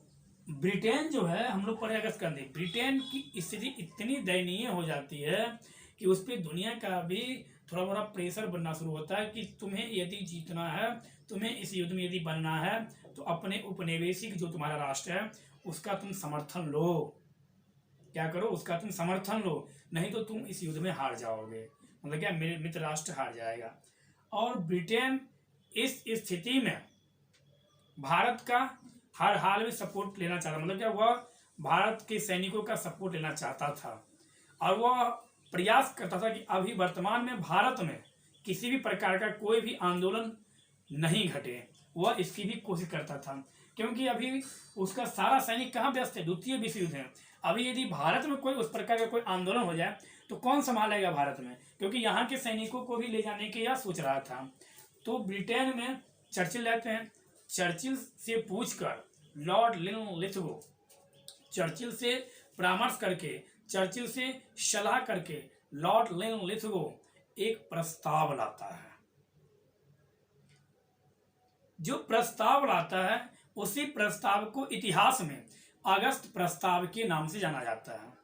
ब्रिटेन जो है, हम लोग 1 अगस्त कर दें, ब्रिटेन की स्थिति इतनी दयनीय हो जाती है कि उस पर दुनिया का भी थोड़ा बड़ा प्रेशर बनना शुरू होता है कि तुम्हें यदि जीतना है, तुम्हें इस युद्ध में यदि बनना है, तो अपने उपनिवेशिक जो तुम्हारा राष्ट्र है उसका तुम समर्थन लो। क्या करो, उसका तुम समर्थन लो, नहीं तो तुम इस युद्ध में हार जाओगे। मतलब क्या, मेरे मित्र राष्ट्र हार जाएगा। और ब्रिटेन इस स्थिति में भारत का हर हाल में सपोर्ट लेना चाहता, मतलब क्या वह भारत के सैनिकों का सपोर्ट लेना चाहता था और वह प्रयास करता था कि अभी वर्तमान में भारत में किसी भी प्रकार का कोई भी आंदोलन नहीं घटे। वह इसकी भी कोशिश करता था क्योंकि अभी उसका सारा सैनिक कहाँ व्यस्त है, द्वितीय विश्व युद्ध है। अभी यदि भारत में कोई उस प्रकार का कोई आंदोलन हो जाए तो कौन संभालेगा भारत में, क्योंकि यहाँ के सैनिकों को भी ले जाने की यह सोच रहा था। तो ब्रिटेन में चर्चिल रहते हैं, चर्चिल से पूछकर लॉर्ड लिनलिथगो चर्चिल से परामर्श करके, चर्चिल से सलाह करके लॉर्ड लिनलिथगो एक प्रस्ताव लाता है। जो प्रस्ताव लाता है उसी प्रस्ताव को इतिहास में अगस्त प्रस्ताव के नाम से जाना जाता है।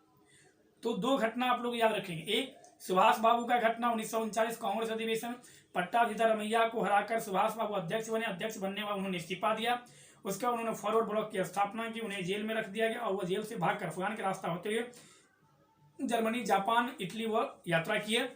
तो दो घटना आप लोग याद रखेंगे, एक सुभाष बाबू का घटना 1939 कांग्रेस अधिवेशन, पट्टाभिता रमैया को हराकर सुभाष बाबू अध्यक्ष बने, अध्यक्ष बनने के बाद उन्होंने इस्तीफा दिया। उसके बाद उन्होंने फॉरवर्ड ब्लॉक की स्थापना की, उन्हें जेल में रख दिया गया और वह जेल से भागकर अफगान के रास्ता होते हुए जर्मनी, जापान, इटली वह यात्रा किए।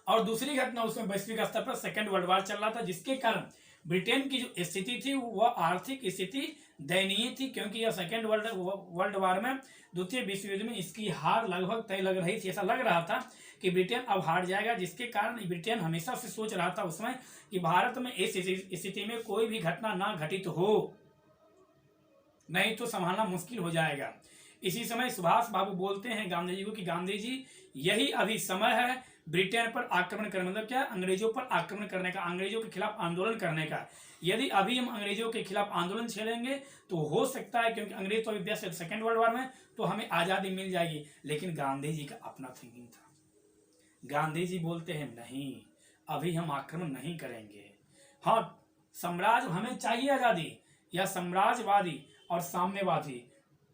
और दूसरी घटना उसमें वैश्विक स्तर पर सेकेंड वर्ल्ड वार चल रहा था, जिसके कारण ब्रिटेन की जो स्थिति थी वह आर्थिक स्थिति दयनीय थी, क्योंकि यह सेकेंड वर्ल्ड वार में, द्वितीय विश्व युद्ध में इसकी हार लगभग तय लग रही थी। ऐसा लग रहा था कि ब्रिटेन अब हार जाएगा, जिसके कारण ब्रिटेन हमेशा से सोच रहा था उसमें कि भारत में इस स्थिति में कोई भी घटना ना घटित हो, नहीं तो संभालना मुश्किल हो जाएगा। इसी समय सुभाष बाबू बोलते हैं गांधी जी को कि गांधी जी यही अभी समय है ब्रिटेन पर आक्रमण करने, मतलब क्या, अंग्रेजों पर आक्रमण करने का, अंग्रेजों के खिलाफ आंदोलन करने का। यदि अभी हम अंग्रेजों के खिलाफ आंदोलन छेड़ेंगे तो हो सकता है, क्योंकि अंग्रेज तो अभी व्यस्त है सेकेंड वर्ल्ड वार में, तो हमें आज़ादी मिल जाएगी। लेकिन गांधी जी का अपना थिंकिंग था। गांधी जी बोलते हैं नहीं, अभी हम आक्रमण नहीं करेंगे। हाँ, साम्राज्य हमें चाहिए आज़ादी, या साम्राज्यवादी और साम्यवादी,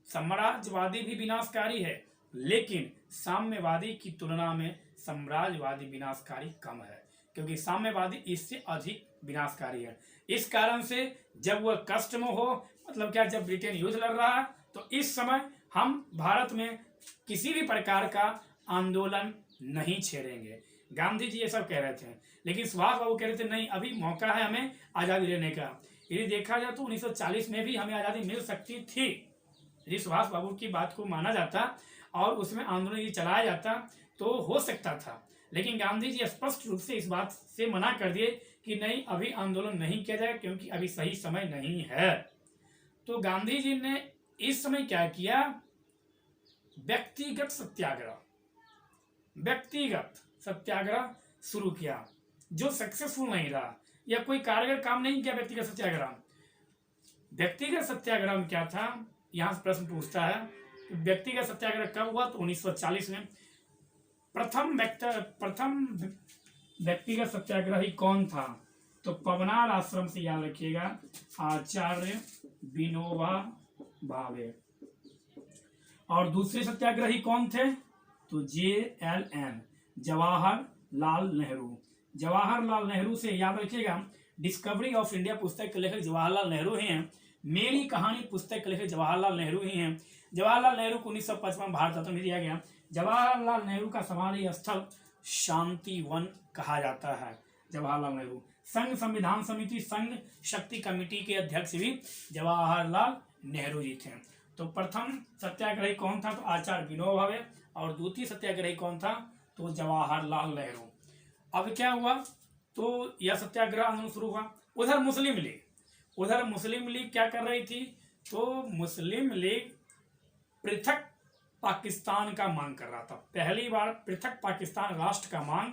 साम्राज्यवादी भी विनाशकारी है लेकिन साम्यवादी की तुलना में साम्राज्यवादी विनाशकारी कम है, क्योंकि साम्यवादी इससे अधिक विनाशकारी है। इस कारण से जब वह कष्ट में हो, मतलब क्या, जब ब्रिटेन युद्ध लड़ रहा है, तो इस समय हम भारत में किसी भी प्रकार का आंदोलन नहीं छेड़ेंगे। गांधी जी ये सब कह रहे थे, लेकिन सुभाष बाबू कह रहे थे नहीं, अभी मौका है हमें आज़ादी लेने का। यदि देखा जाए तो 1940 में भी हमें आज़ादी मिल सकती थी यदि सुभाष बाबू की बात को माना जाता और उसमें आंदोलन यदि चलाया जाता तो हो सकता था। लेकिन गांधी जी स्पष्ट रूप से इस बात से मना कर दिए कि नहीं, अभी आंदोलन नहीं किया जाए, क्योंकि अभी सही समय नहीं है। तो गांधी जी ने इस समय क्या किया, व्यक्तिगत सत्याग्रह शुरू किया, जो सक्सेसफुल नहीं रहा, या कोई कारगर काम नहीं किया। व्यक्तिगत सत्याग्रह में क्या था, यहां से प्रश्न पूछता है, व्यक्तिगत सत्याग्रह कब हुआ, तो 1940 में। प्रथम व्यक्तिगत सत्याग्रही कौन था, तो पवनार आश्रम से याद रखिएगा, आचार्य विनोबा भावे। और दूसरे सत्याग्रही कौन थे, तो JLN, जवाहरलाल नेहरू। जवाहरलाल नेहरू से याद रखिएगा, डिस्कवरी ऑफ इंडिया पुस्तक के लेखक जवाहरलाल नेहरू ही हैं। मेरी कहानी पुस्तक के लेखक जवाहरलाल नेहरू ही हैं। जवाहरलाल नेहरू को 1955 भारत रत्न दिया गया। जवाहरलाल नेहरू का समाधि स्थल शांति वन कहा जाता है। जवाहरलाल नेहरू संघ संविधान समिति, संघ शक्ति कमेटी के अध्यक्ष भी जवाहरलाल नेहरू जी थे। तो प्रथम सत्याग्रही कौन था, तो आचार्य विनोबा भावे, और द्वितीय सत्याग्रही कौन था, तो जवाहरलाल नेहरू। अब क्या हुआ, तो यह सत्याग्रह आंदोलन शुरू हुआ। उधर मुस्लिम लीग क्या कर रही थी, तो मुस्लिम लीग पृथक पाकिस्तान का मांग कर रहा था। पहली बार पृथक पाकिस्तान राष्ट्र का मांग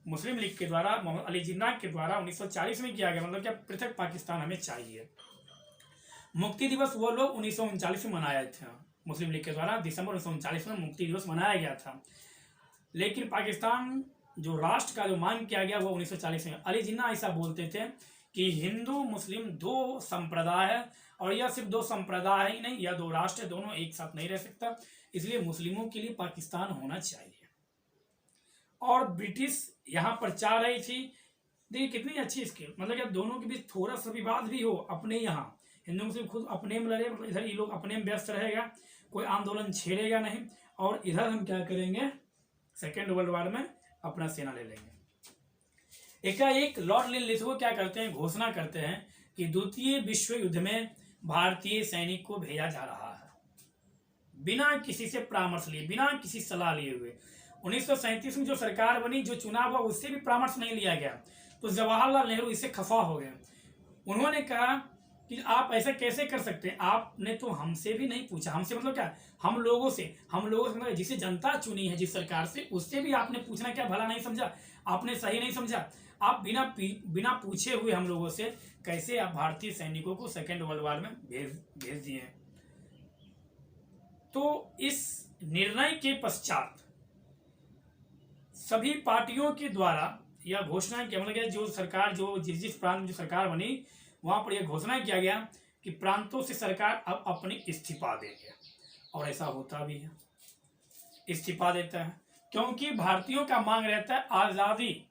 मुस्लिम लीग के द्वारा, मोहम्मद अली जिन्ना के द्वारा 1940 में किया गया। मतलब क्या, पृथक पाकिस्तान हमें चाहिए। मुक्ति दिवस वो लोग 1939 में मनाया था, मुस्लिम लीग के द्वारा दिसंबर 1939 में मुक्ति दिवस मनाया गया था। लेकिन पाकिस्तान जो राष्ट्र का जो मांग किया गया वो 1940 में। अली जिन्ना ऐसा बोलते थे कि हिंदू मुस्लिम दो संप्रदाय है, और यह सिर्फ दो संप्रदाय ही नहीं, यह दो राष्ट्र है, दोनों एक साथ नहीं रह सकता, इसलिए मुस्लिमों के लिए पाकिस्तान होना चाहिए। और ब्रिटिश यहाँ पर चाह रही थी, देखिए कितनी अच्छी स्कीम, मतलब कि दोनों के बीच थोड़ा सा विवाद भी हो, अपने यहाँ हिंदू मुस्लिम खुद अपने में लड़े, मतलब इधर ये लोग अपने में व्यस्त रहेगा, कोई आंदोलन छेड़ेगा नहीं, और इधर हम क्या करेंगे, सेकेंड वर्ल्ड वार में अपना सेना ले लेंगे। एकाएक लॉर्ड लिनलिथगो क्या करते हैं, घोषणा करते हैं कि द्वितीय विश्व युद्ध में भारतीय सैनिक को भेजा जा रहा है, बिना किसी से परामर्श लिए, बिना किसी सलाह लिए हुए। 1937 में जो सरकार बनी, जो चुनाव हुआ, उससे भी परामर्श नहीं लिया गया। तो जवाहरलाल नेहरू इससे खफा हो गए। उन्होंने कहा कि आप ऐसा कैसे कर सकते हैं, आपने तो हमसे भी नहीं पूछा। हमसे मतलब क्या, हम लोगों से मतलब जिसे जनता चुनी है जिस सरकार से, उससे भी आपने पूछना क्या भला नहीं समझा, आपने सही नहीं समझा। आप बिना पूछे हुए हम लोगों से कैसे आप भारतीय सैनिकों को सेकेंड वर्ल्ड वॉर में भेज दिए। तो इस निर्णय के पश्चात सभी पार्टियों के द्वारा यह घोषणा किया, मतलब जो सरकार जो जिस प्रांत में जो सरकार बनी, वहां पर यह घोषणा किया गया कि प्रांतों से सरकार अब अपनी इस्तीफा देगी। और ऐसा होता भी है, इस्तीफा देता है, क्योंकि भारतीयों का मांग रहता है आज़ादी।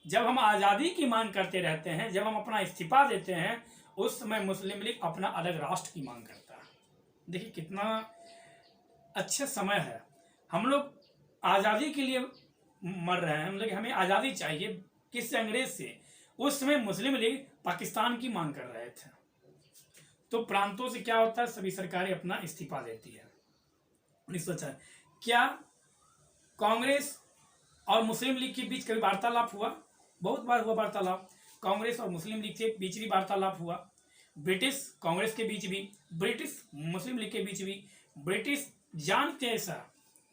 जब हम आज़ादी की मांग करते रहते हैं, जब हम अपना इस्तीफा देते हैं, उस समय मुस्लिम लीग अपना अलग राष्ट्र की मांग करता है। देखिए कितना अच्छा समय है, हम लोग आज़ादी के लिए मर रहे हैं, मतलब हमें आज़ादी चाहिए किससे, अंग्रेज से। उस समय मुस्लिम लीग पाकिस्तान की मांग कर रहे थे। तो प्रांतों से क्या होता है, सभी सरकारें अपना इस्तीफा देती है। 1904 क्या कांग्रेस और मुस्लिम लीग के बीच कभी वार्तालाप हुआ? बहुत बार हुआ वार्तालाप, कांग्रेस और मुस्लिम लीग के बीच भी वार्तालाप हुआ, ब्रिटिश कांग्रेस के बीच भी, ब्रिटिश मुस्लिम लीग के बीच भी। ब्रिटिश जानते ऐसा,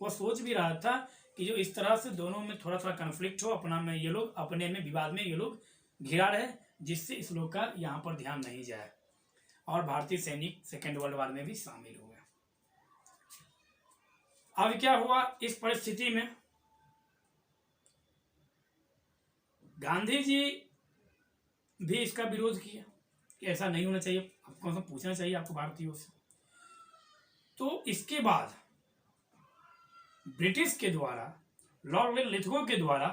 वो सोच भी रहा था कि जो इस तरह से दोनों में थोड़ा थोड़ा कन्फ्लिक्ट हो, अपना में ये लोग अपने में विवाद में ये लोग घिरा रहे, जिससे इस लोग का यहाँ पर ध्यान नहीं जाए। और भारतीय सैनिक सेकेंड वर्ल्ड वॉर में भी शामिल हुए। अब क्या हुआ इस परिस्थिति में, गांधी जी भी इसका विरोध किया कि ऐसा नहीं होना चाहिए, आपको पूछना चाहिए आपको भारतीयों से। तो इसके बाद ब्रिटिश के द्वारा, लॉर्ड लिथगो के द्वारा,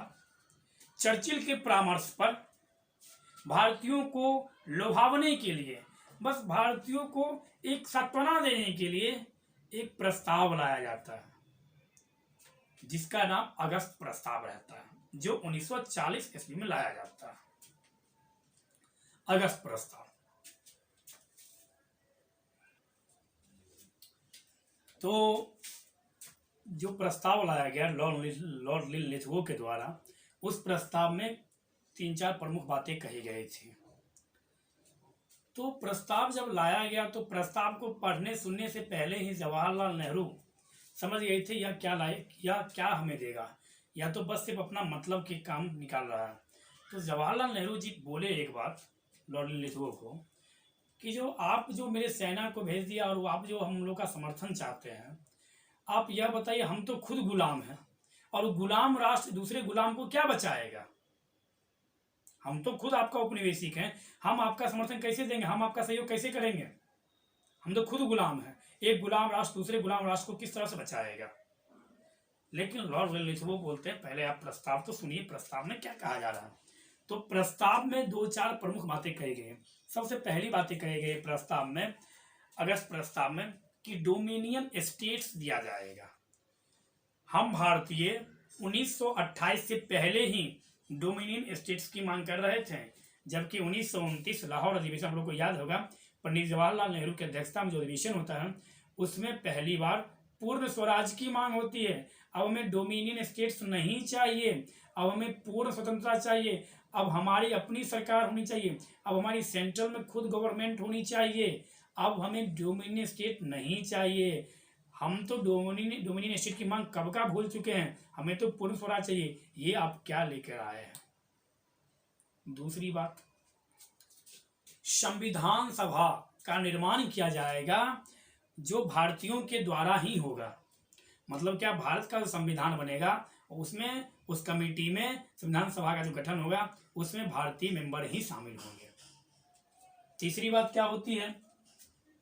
चर्चिल के परामर्श पर भारतीयों को लुभावने के लिए, बस भारतीयों को एक सांत्वना देने के लिए एक प्रस्ताव लाया जाता है, जिसका नाम अगस्त प्रस्ताव रहता है, जो 1940 ईस्वी में लाया जाता है। अगस्त प्रस्ताव। तो जो प्रस्ताव लाया गया लॉर्ड लिथगो के द्वारा, उस प्रस्ताव में 3-4 प्रमुख बातें कही गई थी। तो प्रस्ताव जब लाया गया, तो प्रस्ताव को पढ़ने सुनने से पहले ही जवाहरलाल नेहरू समझ गए थे यह क्या लाए, या क्या हमें देगा, या तो बस सिर्फ अपना मतलब के काम निकाल रहा है। तो जवाहरलाल नेहरू जी बोले एक बात लॉर्ड लिथगो को कि जो मेरे सेना को भेज दिया और आप जो हम लोग का समर्थन चाहते हैं, आप यह बताइए, हम तो खुद गुलाम हैं, और गुलाम राष्ट्र दूसरे गुलाम को क्या बचाएगा? हम तो खुद आपका उपनिवेशिक हैं, हम आपका समर्थन कैसे देंगे, हम आपका सहयोग कैसे करेंगे? हम तो खुद गुलाम हैं, एक गुलाम राष्ट्र दूसरे गुलाम राष्ट्र को किस तरह से बचाएगा? लेकिन लॉर्ड लिथगो बोलते हैं पहले आप प्रस्ताव तो सुनिए, प्रस्ताव में क्या कहा जा रहा है। तो प्रस्ताव में 2-4 प्रमुख बातें कही गई। सबसे पहली बातें कही गई प्रस्ताव में, अगस्त प्रस्ताव में, कि डोमिनियन स्टेट्स दिया जाएगा। हम भारतीय 1928 से पहले ही डोमिनियन स्टेट्स की मांग कर रहे थे, जबकि 1929 लाहौर अधिवेशन, हम लोग को याद होगा, पंडित जवाहरलाल नेहरू की अध्यक्षता में जो अधिवेशन होता है, उसमें पहली बार पूर्ण स्वराज की मांग होती है। अब हमें डोमिनियन स्टेट्स नहीं चाहिए, अब हमें पूर्ण स्वतंत्रता चाहिए, अब हमारी अपनी सरकार होनी चाहिए, अब हमारी सेंट्रल में खुद गवर्नमेंट होनी चाहिए, अब हमें डोमिनियन स्टेट नहीं चाहिए। हम तो डोमिनियन स्टेट की मांग कब का भूल चुके हैं, हमें तो पूर्ण स्वराज चाहिए। ये आप क्या लेकर आए हैं? दूसरी बात, संविधान सभा का निर्माण किया जाएगा जो भारतीयों के द्वारा ही होगा। मतलब क्या, भारत का जो संविधान बनेगा उसमें, उस कमेटी में, संविधान सभा का जो गठन होगा उसमें भारतीय मेंबर ही शामिल होंगे। तीसरी बात क्या होती है,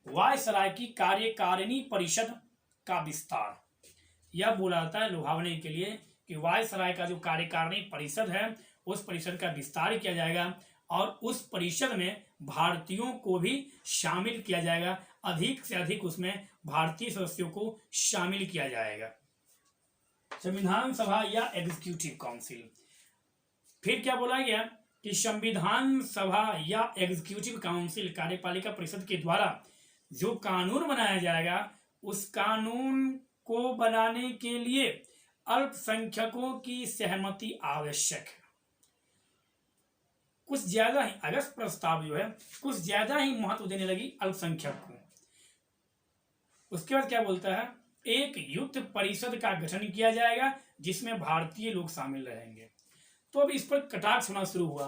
वायसराय की कार्यकारिणी परिषद का विस्तार। यह बोला जाता है लुभावने के लिए कि वायसराय का जो कार्यकारिणी परिषद है, उस परिषद का विस्तार किया जाएगा और उस परिषद में भारतीयों को भी शामिल किया जाएगा, अधिक से अधिक उसमें भारतीय सदस्यों को शामिल किया जाएगा। संविधान सभा या एग्जीक्यूटिव काउंसिल। फिर क्या बोला गया कि संविधान सभा या एग्जीक्यूटिव काउंसिल कार्यपालिका परिषद के द्वारा जो कानून बनाया जाएगा उस कानून को बनाने के लिए अल्पसंख्यकों की सहमति आवश्यक है। कुछ ज्यादा ही अगस्त प्रस्ताव जो है कुछ ज्यादा ही महत्व देने लगी अल्पसंख्यक को। उसके बाद क्या बोलता है, एक युद्ध परिषद का गठन किया जाएगा जिसमें भारतीय लोग शामिल रहेंगे। तो अब इस पर कटाक्ष होना शुरू हुआ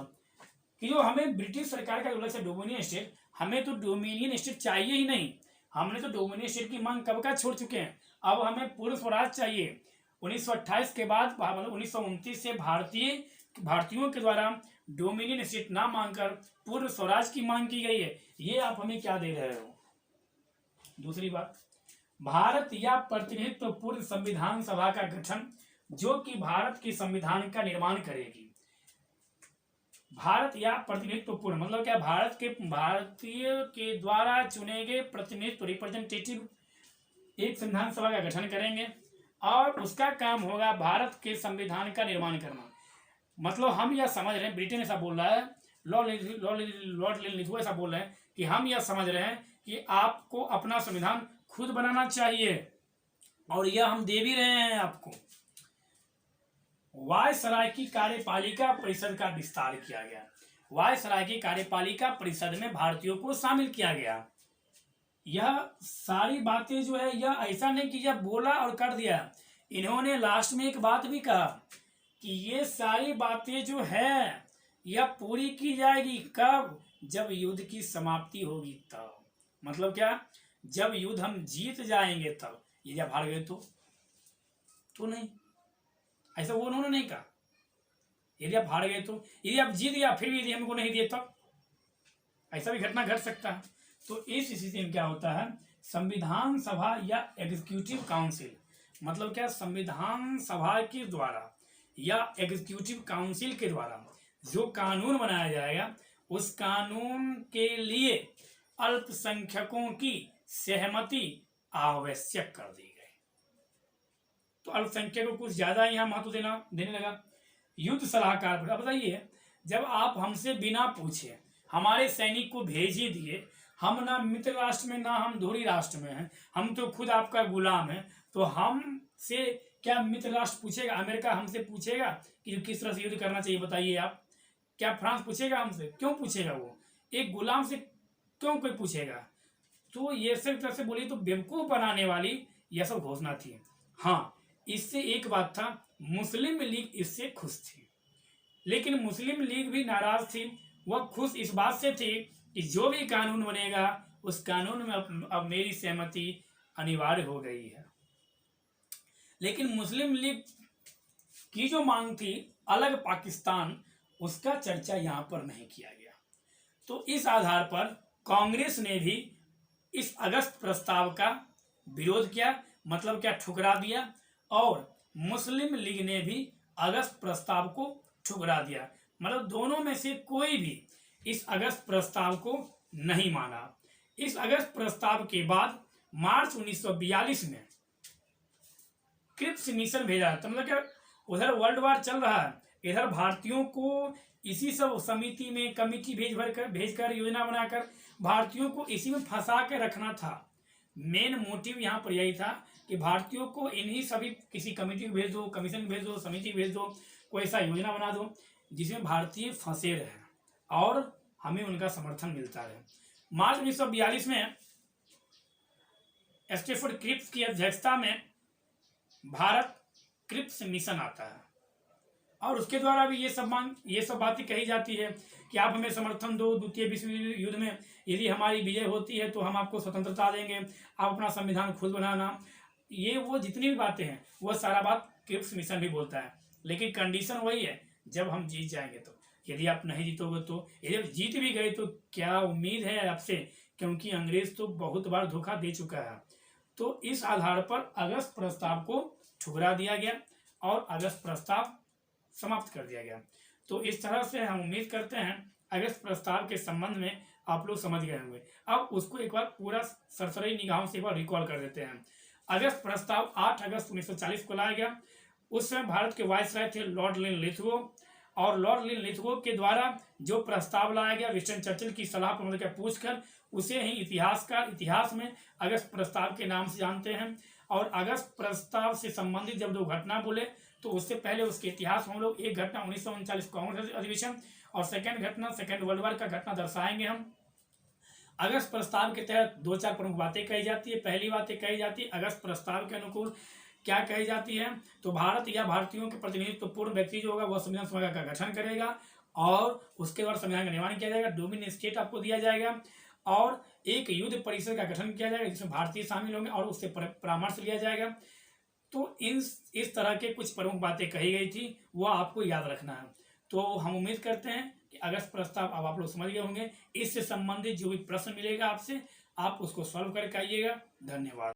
कि जो हमें ब्रिटिश सरकार का से डोमिनियन स्टेट, हमें तो डोमिनियन स्टेट चाहिए ही नहीं, हमने तो डोमिनियन स्टेट की मांग कब का छोड़ चुके हैं, अब हमें पूर्ण स्वराज चाहिए। 1928 के बाद मतलब 1929 से भारतीयों के द्वारा डोमिनियन स्टेट ना मांगकर पूर्ण स्वराज की मांग की गई है, ये आप हमें क्या दे रहे हो। दूसरी बात, भारत या प्रतिनिधित्व पूर्ण संविधान सभा का गठन जो कि भारत के संविधान का निर्माण करेगी। भारत या प्रतिनिधित्व पूर्ण मतलब क्या, भारतीय के द्वारा चुने गए प्रतिनिधित्व रिप्रेजेंटेटिव एक संविधान सभा का गठन करेंगे और उसका काम होगा भारत के संविधान का निर्माण करना। मतलब हम यह समझ रहे हैं, ब्रिटेन ऐसा बोल रहा है, लॉर्ड लिथुआ ऐसा बोल रहे हैं कि हम यह समझ रहे हैं कि आपको अपना संविधान खुद बनाना चाहिए और यह हम दे भी रहे हैं आपको। वायसराय की कार्यपालिका परिषद का विस्तार किया गया। वायसराय की कार्यपालिका परिषद में भारतीयों को शामिल किया गया। यह सारी बातें जो है यह ऐसा नहीं कि यह बोला और कर दिया, इन्होंने लास्ट में एक बात भी कहा कि ये सारी बातें जो है यह पूरी की जाएगी कब, जब युद्ध की समाप्ति होगी तब। मतलब क्या, जब युद्ध हम जीत जाएंगे तब। ये जब हार गए तो नहीं, ऐसा वो उन्होंने नहीं कहा। यदि आप हार गए तो, यदि आप जीत गया फिर भी यदि हमको नहीं दिए तब, ऐसा भी घटना घट सकता है। तो इस स्थिति में क्या होता है, संविधान सभा या एग्जीक्यूटिव काउंसिल मतलब क्या, संविधान सभा के द्वारा या एग्जीक्यूटिव काउंसिल के द्वारा जो कानून बनाया जाएगा उस कानून के लिए अल्पसंख्यकों की सहमति आवश्यक कर दी गई। तो अल्पसंख्यक को कुछ ज्यादा यहाँ महत्व देने लगा। युद्ध सलाहकार, अब बताइए, जब आप हमसे बिना पूछे हमारे सैनिक को भेज ही दिए, हम ना मित्र राष्ट्र में ना हम धुरी राष्ट्र में हैं, हम तो खुद आपका गुलाम है, तो हमसे क्या मित्र राष्ट्र पूछेगा, अमेरिका हमसे पूछेगा कि किस तरह से युद्ध करना चाहिए बताइए आप, क्या फ्रांस पूछेगा हमसे, क्यों पूछेगा, वो एक गुलाम से क्यों कोई पूछेगा। तो ये सब तरह से बोली तो बेवकूफ बनाने वाली यह सब घोषणा थी। हाँ, इससे एक बात था, मुस्लिम लीग इससे खुश थी, लेकिन मुस्लिम लीग भी नाराज थी। वह खुश इस बात से थी कि जो भी कानून बनेगा उस कानून में अब मेरी सहमति अनिवार्य हो गई है। लेकिन मुस्लिम लीग की जो मांग थी अलग पाकिस्तान, उसका चर्चा यहाँ पर नहीं किया गया। तो इस आधार पर कांग्रेस ने भी इस अगस्त प्रस्ताव का विरोध किया, मतलब क्या, ठुकरा दिया, और मुस्लिम लीग ने भी अगस्त प्रस्ताव को ठुकरा दिया। मतलब दोनों में से कोई भी इस अगस्त प्रस्ताव को नहीं माना। इस अगस्त प्रस्ताव के बाद मार्च 1942 में क्रिप्स मिशन भेजा, तो मतलब क्या, उधर वर्ल्ड वार चल रहा है, इधर भारतीयों को इसी सब समिति में कमिटी भेजकर योजना बनाकर भारतीयों को इसी में फंसा के रखना था। मेन मोटिव यहाँ पर यही था कि भारतीयों को इन्हीं सभी किसी कमिटी को भेज दो, कमीशन भेज दो, समिति भेज दो, कोई ऐसा योजना बना दो जिसमें भारतीय फंसे रहे और हमें उनका समर्थन मिलता रहे। मार्च 1942 में स्टेफोर्ड क्रिप्स की अध्यक्षता में भारत क्रिप्स मिशन आता है और उसके द्वारा भी ये सब बातें कही जाती है कि आप हमें समर्थन दो, द्वितीय विश्व युद्ध में यदि हमारी विजय होती है तो हम आपको स्वतंत्रता देंगे, आप अपना संविधान खुद बनाना। ये वो जितनी भी बातें हैं वो सारा बात क्रिप्स मिशन भी बोलता है, लेकिन कंडीशन वही है, जब हम जीत जाएंगे तो। यदि आप नहीं जीतोगे तो, यदि जीत भी गए तो क्या उम्मीद है आपसे, क्योंकि अंग्रेज तो बहुत बार धोखा दे चुका है। तो इस आधार पर अगस्त प्रस्ताव को ठुकरा दिया गया और अगस्त प्रस्ताव समाप्त कर दिया गया। तो इस तरह से हम उम्मीद करते हैं अगस्त प्रस्ताव के संबंध में आप लोग समझ गए होंगे। अब उसको एक बार पूरा सरसरी निगाहों से एक बार रिकॉल कर देते हैं। अगस्त प्रस्ताव 8 अगस्त 1940 को लाया गया। उस समय भारत के वायसराय थे लॉर्ड लिथुओ और लॉर्ड लिथगो के द्वारा जो प्रस्ताव लाया गया विंस्टन चर्चिल की सलाह पर मतलब पूछकर, उसे ही इतिहासकार इतिहास में अगस्त प्रस्ताव के नाम से जानते हैं। और अगस्त प्रस्ताव से संबंधित जब दो घटना बोले तो उससे पहले उसके इतिहास में हम लोग एक घटना 1939 कांग्रेस अधिवेशन और सेकेंड घटना सेकेंड वर्ल्ड वॉर का घटना दर्शाएंगे हम। अगस्त प्रस्ताव के तहत दो चार प्रमुख बातें कही जाती है। पहली बातें कही जाती है अगस्त प्रस्ताव के अनुकूल क्या कही जाती है, तो भारत या भारतीयों के प्रतिनिधित्वपूर्ण व्यक्ति जो होगा वह संविधान सभा का गठन करेगा और उसके बाद संविधान का निर्माण किया जाएगा। डोमिनियन स्टेट आपको दिया जाएगा और एक युद्ध परिषद का गठन किया जाएगा जिसमें भारतीय शामिल होंगे और उससे परामर्श लिया जाएगा। तो इस तरह के कुछ प्रमुख बातें कही गई थी, वह आपको याद रखना है। तो हम उम्मीद करते हैं कि अगस्त प्रस्ताव अब आप लोग समझ गए होंगे। इससे संबंधित जो भी प्रश्न मिलेगा आपसे, आप उसको सॉल्व करके आइएगा। धन्यवाद।